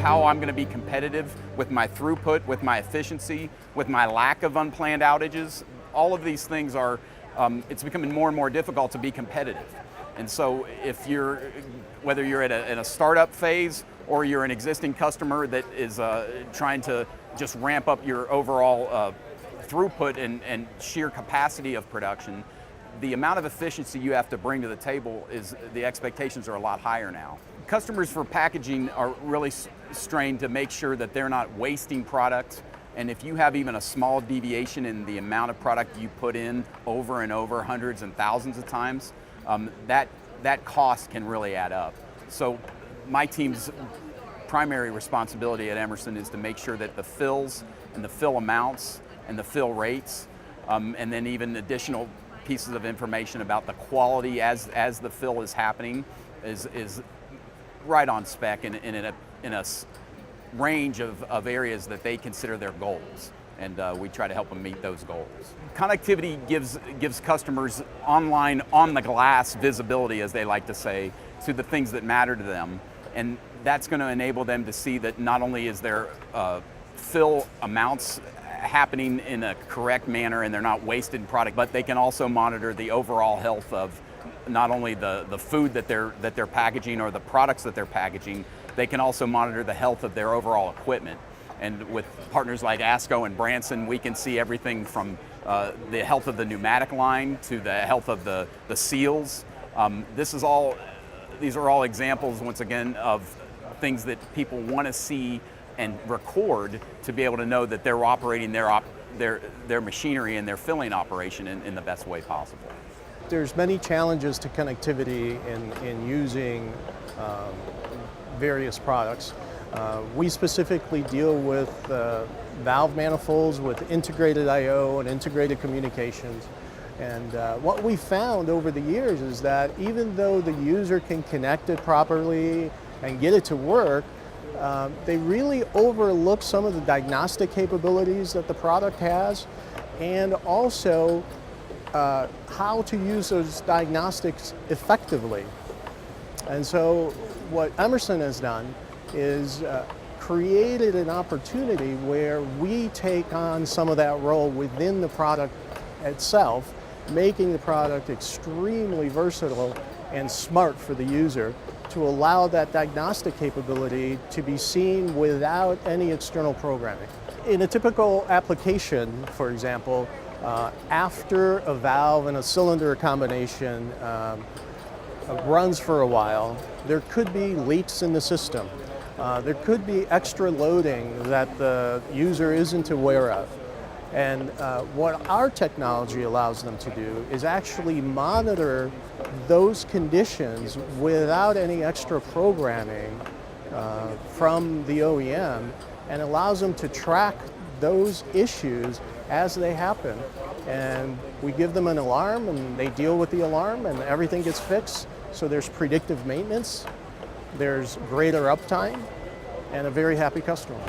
how I'm going to be competitive with my throughput, with my efficiency, with my lack of unplanned outages. All of these things are, it's becoming more and more difficult to be competitive. And so if whether you're at a startup phase or you're an existing customer that is trying to just ramp up your overall throughput and sheer capacity of production, the amount of efficiency you have to bring to the table the expectations are a lot higher now. Customers for packaging are really strained to make sure that they're not wasting product. And if you have even a small deviation in the amount of product you put in over and over, hundreds and thousands of times, that cost can really add up. So my team's primary responsibility at Emerson is to make sure that the fills and the fill amounts and the fill rates, and then even additional pieces of information about the quality as the fill is happening is right on spec and in a range of areas that they consider their goals. And we try to help them meet those goals. Connectivity gives customers online, on the glass visibility, as they like to say, to the things that matter to them. And that's going to enable them to see that not only is their fill amounts happening in a correct manner and they're not wasting product, but they can also monitor the overall health of not only the food that they're packaging or the products that they're packaging, they can also monitor the health of their overall equipment. And with partners like ASCO and Branson, we can see everything from the health of the pneumatic line to the health of the seals. These are all examples, once again, of things that people want to see and record to be able to know that they're operating their machinery and their filling operation in the best way possible. There's many challenges to connectivity in using various products. We specifically deal with valve manifolds with integrated I/O and integrated communications. And what we found over the years is that even though the user can connect it properly and get it to work, they really overlook some of the diagnostic capabilities that the product has, and also how to use those diagnostics effectively. And so what Emerson has done is created an opportunity where we take on some of that role within the product itself, making the product extremely versatile and smart for the user to allow that diagnostic capability to be seen without any external programming. In a typical application, for example, after a valve and a cylinder combination runs for a while, there could be leaks in the system. There could be extra loading that the user isn't aware of. And what our technology allows them to do is actually monitor those conditions without any extra programming from the OEM, and allows them to track those issues as they happen. And we give them an alarm and they deal with the alarm and everything gets fixed. So there's predictive maintenance, there's greater uptime, and a very happy customer.